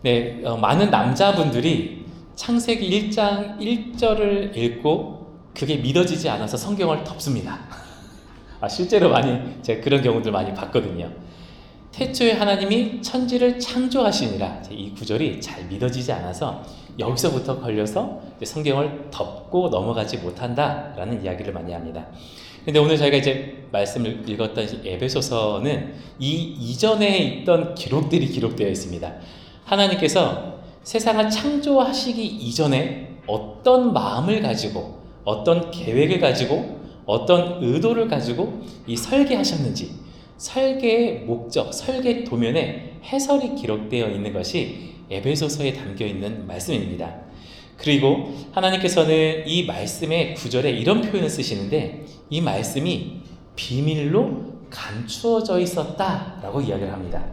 네, 많은 남자분들이 창세기 1장 1절을 읽고 그게 믿어지지 않아서 성경을 덮습니다. 실제로 제가 그런 경우들 많이 봤거든요. 태초에 하나님이 천지를 창조하시니라, 이 구절이 잘 믿어지지 않아서 여기서부터 걸려서 성경을 덮고 넘어가지 못한다라는 이야기를 많이 합니다. 근데 오늘 저희가 이제 말씀을 읽었던 에베소서는 이 이전에 있던 기록들이 기록되어 있습니다. 하나님께서 세상을 창조하시기 이전에 어떤 마음을 가지고, 어떤 계획을 가지고, 어떤 의도를 가지고 이 설계하셨는지, 설계의 목적, 설계 도면에 해설이 기록되어 있는 것이 에베소서에 담겨 있는 말씀입니다. 그리고 하나님께서는 이 말씀의 구절에 이런 표현을 쓰시는데, 이 말씀이 비밀로 감추어져 있었다라고 이야기를 합니다.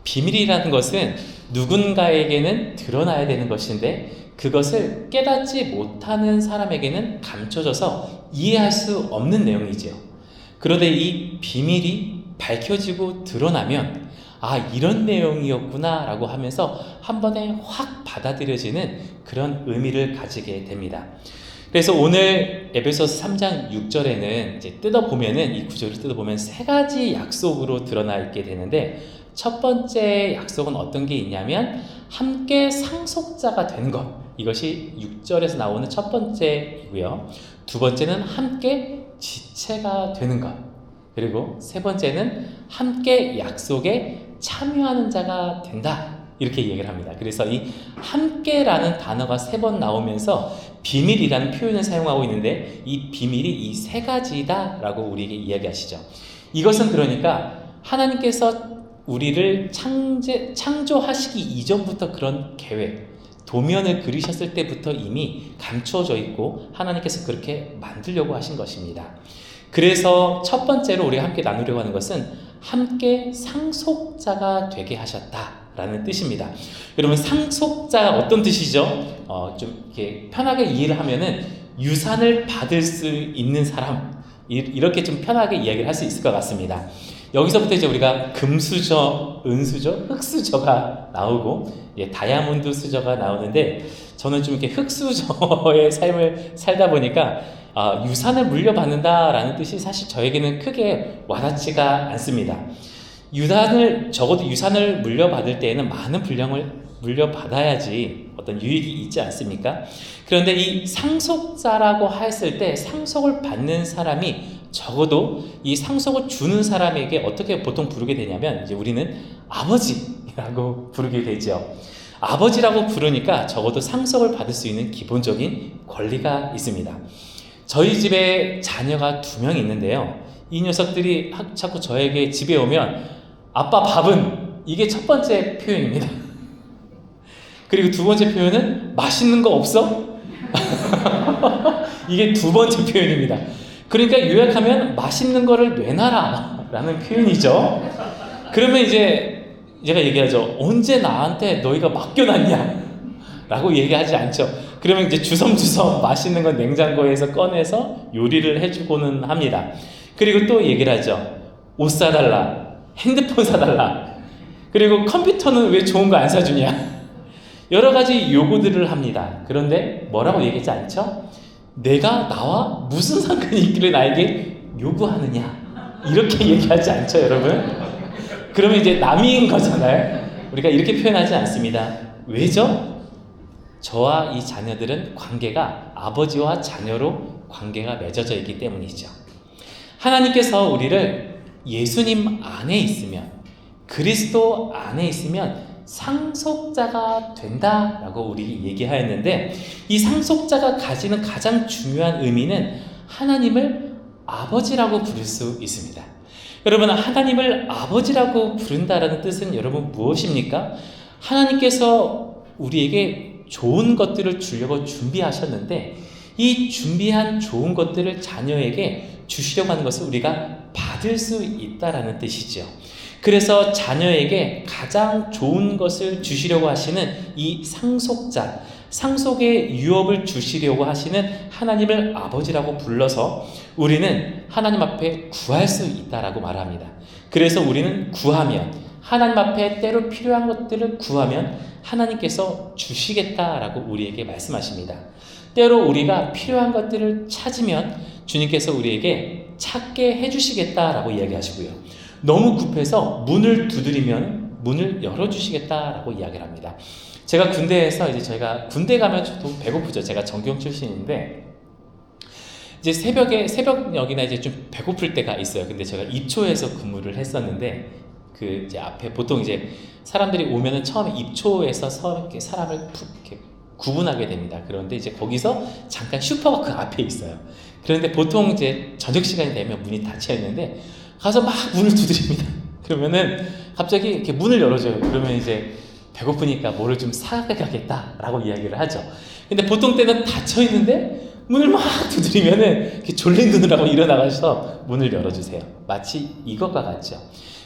비밀이라는 것은 누군가에게는 드러나야 되는 것인데, 그것을 깨닫지 못하는 사람에게는 감춰져서 이해할 수 없는 내용이지요. 그런데 이 비밀이 밝혀지고 드러나면 이런 내용이었구나 라고 하면서 한 번에 확 받아들여지는 그런 의미를 가지게 됩니다. 그래서 오늘 에베소서 3장 6절에는 이제 뜯어보면은, 이 구절을 뜯어보면 세 가지 약속으로 드러나 있게 되는데, 첫 번째 약속은 어떤 게 있냐면 함께 상속자가 되는 것, 이것이 6절에서 나오는 첫 번째이고요. 두 번째는 함께 지체가 되는 것, 그리고 세 번째는 함께 약속에 참여하는 자가 된다, 이렇게 얘기를 합니다. 그래서 이 함께라는 단어가 3번 나오면서 비밀이라는 표현을 사용하고 있는데, 이 비밀이 이 세 가지다 라고 우리에게 이야기하시죠. 이것은 그러니까 하나님께서 우리를 창조하시기 이전부터 그런 계획, 도면을 그리셨을 때부터 이미 감추어져 있고 하나님께서 그렇게 만들려고 하신 것입니다. 그래서 첫 번째로 우리가 함께 나누려고 하는 것은 함께 상속자가 되게 하셨다라는 뜻입니다. 여러분, 상속자가 어떤 뜻이죠? 좀 이렇게 편하게 이해를 하면은 유산을 받을 수 있는 사람, 이렇게 좀 편하게 이야기를 할 수 있을 것 같습니다. 여기서부터 이제 우리가 금수저, 은수저, 흑수저가 나오고 다이아몬드 수저가 나오는데, 저는 좀 이렇게 흑수저의 삶을 살다 보니까 유산을 물려받는다라는 뜻이 사실 저에게는 크게 와닿지가 않습니다. 적어도 유산을 물려받을 때에는 많은 분량을 물려받아야지 어떤 유익이 있지 않습니까? 그런데 이 상속자라고 했을 때 상속을 받는 사람이 적어도 이 상속을 주는 사람에게 어떻게 보통 부르게 되냐면, 이제 우리는 아버지라고 부르게 되죠. 아버지라고 부르니까 적어도 상속을 받을 수 있는 기본적인 권리가 있습니다. 저희 집에 자녀가 2명 있는데요. 이 녀석들이 자꾸 저에게 집에 오면 아빠 밥은, 이게 첫 번째 표현입니다. 그리고 두 번째 표현은 맛있는 거 없어? 이게 두 번째 표현입니다. 그러니까 요약하면 맛있는 거를 내놔라 라는 표현이죠. 그러면 이제 제가 얘기하죠. 언제 나한테 너희가 맡겨놨냐 라고 얘기하지 않죠. 그러면 이제 주섬주섬 맛있는 건 냉장고에서 꺼내서 요리를 해주고는 합니다. 그리고 또 얘기를 하죠. 옷 사달라, 핸드폰 사달라, 그리고 컴퓨터는 왜 좋은 거 안 사주냐, 여러 가지 요구들을 합니다. 그런데 뭐라고 얘기하지 않죠? 내가 나와 무슨 상관이 있길래 나에게 요구하느냐, 이렇게 얘기하지 않죠, 여러분? 그러면 이제 남인 거잖아요. 우리가 이렇게 표현하지 않습니다. 왜죠? 저와 이 자녀들은 관계가 아버지와 자녀로 관계가 맺어져 있기 때문이죠. 하나님께서 우리를 예수님 안에 있으면, 그리스도 안에 있으면 상속자가 된다라고 우리 얘기하였는데, 이 상속자가 가지는 가장 중요한 의미는 하나님을 아버지라고 부를 수 있습니다. 여러분, 하나님을 아버지라고 부른다라는 뜻은 여러분 무엇입니까? 하나님께서 우리에게 좋은 것들을 주려고 준비하셨는데, 이 준비한 좋은 것들을 자녀에게 주시려고 하는 것을 우리가 받을 수 있다라는 뜻이죠. 그래서 자녀에게 가장 좋은 것을 주시려고 하시는 이 상속자, 상속의 유업을 주시려고 하시는 하나님을 아버지라고 불러서 우리는 하나님 앞에 구할 수 있다라고 말합니다. 그래서 우리는 구하면 하나님 앞에 때로 필요한 것들을 구하면 하나님께서 주시겠다라고 우리에게 말씀하십니다. 때로 우리가 필요한 것들을 찾으면 주님께서 우리에게 찾게 해주시겠다라고 이야기하시고요. 너무 급해서 문을 두드리면 문을 열어주시겠다라고 이야기를 합니다. 제가 군대에서 이제 저희가 군대 가면 좀 배고프죠. 제가 전경 출신인데 이제 새벽역이나 이제 좀 배고플 때가 있어요. 근데 제가 입초에서 근무를 했었는데 그 이제 앞에 보통 이제 사람들이 오면은 처음에 입초에서 이렇게 사람을 푹 이렇게 구분하게 됩니다. 그런데 이제 거기서 잠깐 슈퍼가 그 앞에 있어요. 그런데 보통 이제 저녁 시간이 되면 문이 닫혀 있는데 가서 막 문을 두드립니다. 그러면은 갑자기 이렇게 문을 열어줘요. 그러면 이제 배고프니까 뭐를 좀 사가겠다라고 이야기를 하죠. 근데 보통 때는 닫혀 있는데 문을 막 두드리면은 이렇게 졸린 눈을 하고 일어나가서 문을 열어주세요. 마치 이것과 같죠.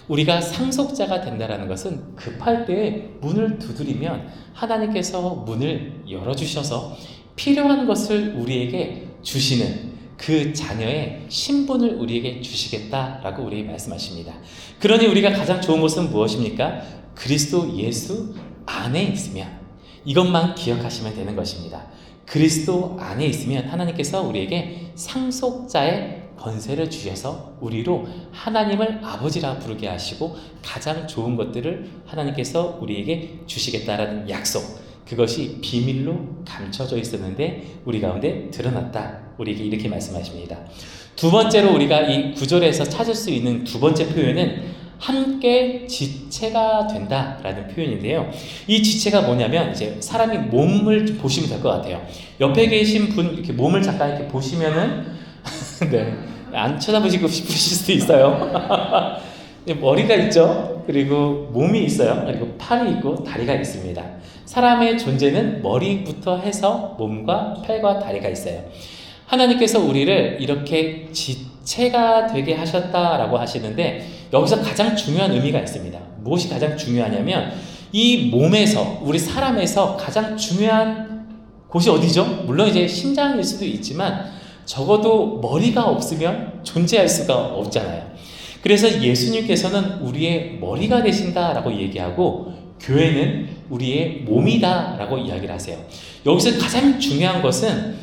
우리가 상속자가 된다는 것은 급할 때 문을 두드리면 하나님께서 문을 열어주셔서 필요한 것을 우리에게 주시는 그 자녀의 신분을 우리에게 주시겠다라고 우리에게 말씀하십니다. 그러니 우리가 가장 좋은 것은 무엇입니까? 그리스도 예수 안에 있으면 이것만 기억하시면 되는 것입니다. 그리스도 안에 있으면 하나님께서 우리에게 상속자의 권세를 주셔서 우리로 하나님을 아버지라 부르게 하시고 가장 좋은 것들을 하나님께서 우리에게 주시겠다라는 약속, 그것이 비밀로 감춰져 있었는데 우리 가운데 드러났다. 우리에게 이렇게 말씀하십니다. 두 번째로 우리가 이 구절에서 찾을 수 있는 두 번째 표현은 함께 지체가 된다라는 표현인데요. 이 지체가 뭐냐면 이제 사람이 몸을 좀 보시면 될 것 같아요. 옆에 계신 분 이렇게 몸을 잠깐 이렇게 보시면은 네, 안 쳐다보시고 싶으실 수도 있어요. 머리가 있죠. 그리고 몸이 있어요. 그리고 팔이 있고 다리가 있습니다. 사람의 존재는 머리부터 해서 몸과 팔과 다리가 있어요. 하나님께서 우리를 이렇게 지체가 되게 하셨다라고 하시는데 여기서 가장 중요한 의미가 있습니다. 무엇이 가장 중요하냐면 이 몸에서 우리 사람에서 가장 중요한 곳이 어디죠? 물론 이제 심장일 수도 있지만 적어도 머리가 없으면 존재할 수가 없잖아요. 그래서 예수님께서는 우리의 머리가 되신다라고 얘기하고 교회는 우리의 몸이다라고 이야기를 하세요. 여기서 가장 중요한 것은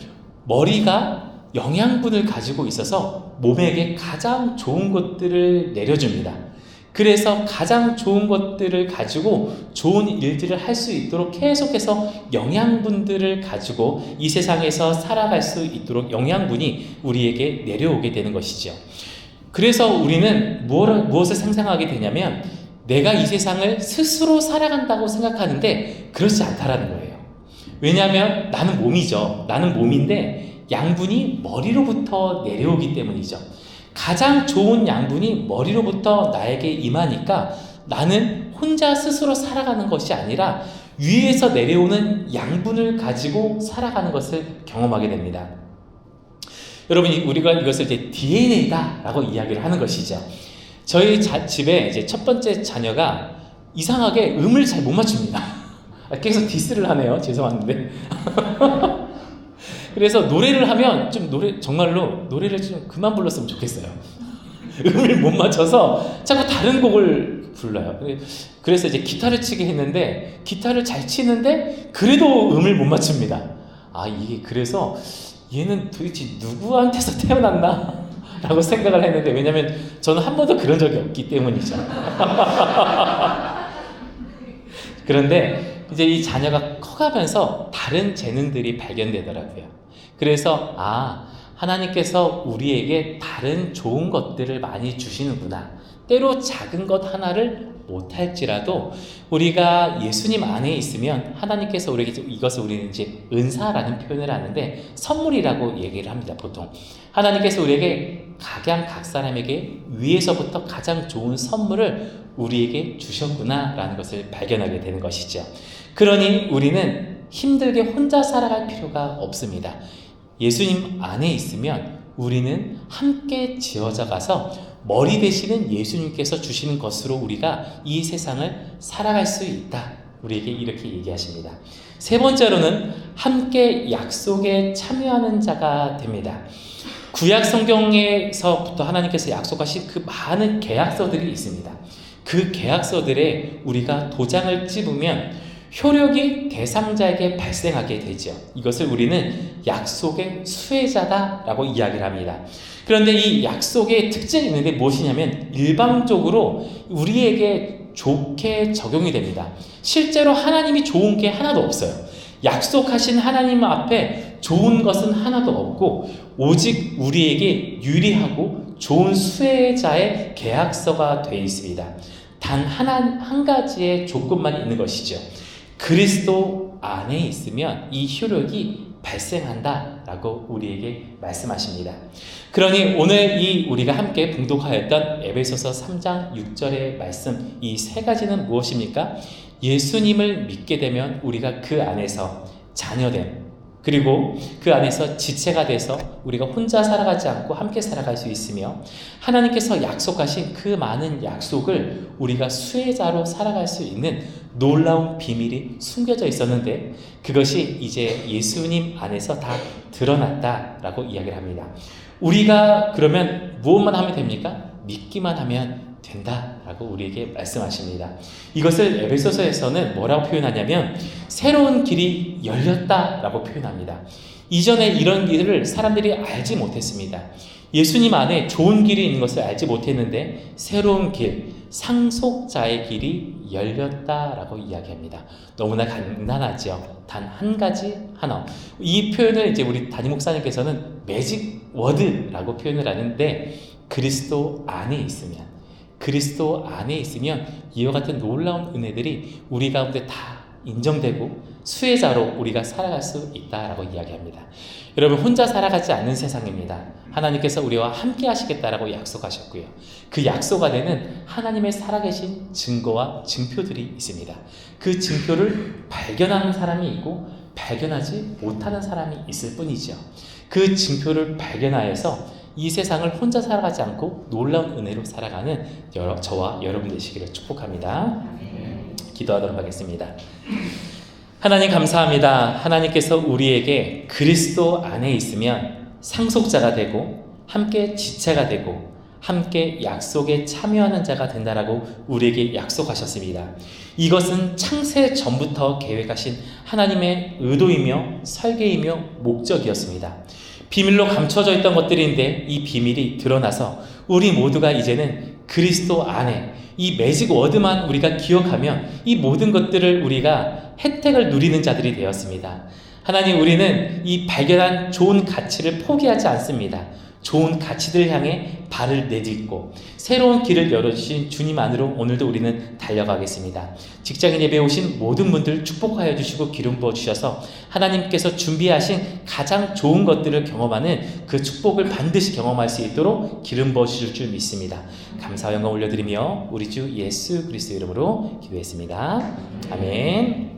머리가 영양분을 가지고 있어서 몸에게 가장 좋은 것들을 내려줍니다. 그래서 가장 좋은 것들을 가지고 좋은 일들을 할 수 있도록 계속해서 영양분들을 가지고 이 세상에서 살아갈 수 있도록 영양분이 우리에게 내려오게 되는 것이죠. 그래서 우리는 무엇을 상상하게 되냐면 내가 이 세상을 스스로 살아간다고 생각하는데 그렇지 않다라는 거예요. 왜냐하면 나는 몸이죠. 나는 몸인데 양분이 머리로부터 내려오기 때문이죠. 가장 좋은 양분이 머리로부터 나에게 임하니까 나는 혼자 스스로 살아가는 것이 아니라 위에서 내려오는 양분을 가지고 살아가는 것을 경험하게 됩니다. 여러분, 우리가 이것을 이제 DNA다라고 이야기를 하는 것이죠. 저희 집에 이제 첫 번째 자녀가 이상하게 음을 잘 못 맞춥니다. 계속 디스를 하네요. 죄송한데. 그래서 노래를 하면 정말로 노래를 좀 그만 불렀으면 좋겠어요. 음을 못 맞춰서 자꾸 다른 곡을 불러요. 그래서 이제 기타를 치게 했는데 기타를 잘 치는데 그래도 음을 못 맞춥니다. 이게 그래서 얘는 도대체 누구한테서 태어났나? 라고 생각을 했는데 왜냐면 저는 한 번도 그런 적이 없기 때문이죠. 그런데 이제 이 자녀가 커가면서 다른 재능들이 발견되더라고요. 그래서 하나님께서 우리에게 다른 좋은 것들을 많이 주시는구나. 때로 작은 것 하나를 못할지라도 우리가 예수님 안에 있으면 하나님께서 우리에게 이것을 우리는 이제 은사라는 표현을 하는데 선물이라고 얘기를 합니다. 보통 하나님께서 우리에게 각 사람에게 위에서부터 가장 좋은 선물을 우리에게 주셨구나라는 것을 발견하게 되는 것이죠. 그러니 우리는 힘들게 혼자 살아갈 필요가 없습니다. 예수님 안에 있으면 우리는 함께 지어져 가서 머리 되시는 예수님께서 주시는 것으로 우리가 이 세상을 살아갈 수 있다. 우리에게 이렇게 얘기하십니다. 세 번째로는 함께 약속에 참여하는 자가 됩니다. 구약 성경에서부터 하나님께서 약속하신 그 많은 계약서들이 있습니다. 그 계약서들에 우리가 도장을 찍으면 효력이 대상자에게 발생하게 되죠. 이것을 우리는 약속의 수혜자다라고 이야기를 합니다. 그런데 이 약속의 특징이 있는데 무엇이냐면 일방적으로 우리에게 좋게 적용이 됩니다. 실제로 하나님이 좋은 게 하나도 없어요. 약속하신 하나님 앞에 좋은 것은 하나도 없고 오직 우리에게 유리하고 좋은 수혜자의 계약서가 되어 있습니다. 단 한 가지의 조건만 있는 것이죠. 그리스도 안에 있으면 이 효력이 발생한다라고 우리에게 말씀하십니다. 그러니 오늘 우리가 함께 봉독하였던 에베소서 3장 6절의 말씀, 이 세 가지는 무엇입니까? 예수님을 믿게 되면 우리가 그 안에서 자녀됨, 그리고 그 안에서 지체가 돼서 우리가 혼자 살아가지 않고 함께 살아갈 수 있으며 하나님께서 약속하신 그 많은 약속을 우리가 수혜자로 살아갈 수 있는 놀라운 비밀이 숨겨져 있었는데 그것이 이제 예수님 안에서 다 드러났다라고 이야기를 합니다. 우리가 그러면 무엇만 하면 됩니까? 믿기만 하면 된다라고 우리에게 말씀하십니다. 이것을 에베소서에서는 뭐라고 표현하냐면 새로운 길이 열렸다라고 표현합니다. 이전에 이런 길을 사람들이 알지 못했습니다. 예수님 안에 좋은 길이 있는 것을 알지 못했는데 새로운 길, 상속자의 길이 열렸다라고 이야기합니다. 너무나 간단하죠. 단 한 가지 하나. 이 표현을 이제 우리 담임 목사님께서는 매직 워드라고 표현을 하는데 그리스도 안에 있으면 이와 같은 놀라운 은혜들이 우리 가운데 다 인정되고 수혜자로 우리가 살아갈 수 있다라고 이야기합니다. 여러분, 혼자 살아가지 않는 세상입니다. 하나님께서 우리와 함께 하시겠다라고 약속하셨고요. 그 약속 안에는 하나님의 살아계신 증거와 증표들이 있습니다. 그 증표를 발견하는 사람이 있고 발견하지 못하는 사람이 있을 뿐이죠. 그 증표를 발견하여서 이 세상을 혼자 살아가지 않고 놀라운 은혜로 살아가는 저와 여러분 되시기를 축복합니다. 기도하도록 하겠습니다. 하나님 감사합니다. 하나님께서 우리에게 그리스도 안에 있으면 상속자가 되고 함께 지체가 되고 함께 약속에 참여하는 자가 된다라고 우리에게 약속하셨습니다. 이것은 창세 전부터 계획하신 하나님의 의도이며 설계이며 목적이었습니다. 비밀로 감춰져 있던 것들인데 이 비밀이 드러나서 우리 모두가 이제는 그리스도 안에 이 매직 워드만 우리가 기억하면 이 모든 것들을 우리가 혜택을 누리는 자들이 되었습니다. 하나님, 우리는 이 발견한 좋은 가치를 포기하지 않습니다. 좋은 가치들 향해 발을 내딛고 새로운 길을 열어주신 주님 안으로 오늘도 우리는 달려가겠습니다. 직장인 예배에 오신 모든 분들 축복하여 주시고 기름 부어 주셔서 하나님께서 준비하신 가장 좋은 것들을 경험하는 그 축복을 반드시 경험할 수 있도록 기름 부어 주실 줄 믿습니다. 감사와 영광 올려드리며 우리 주 예수 그리스도 이름으로 기도했습니다. 아멘.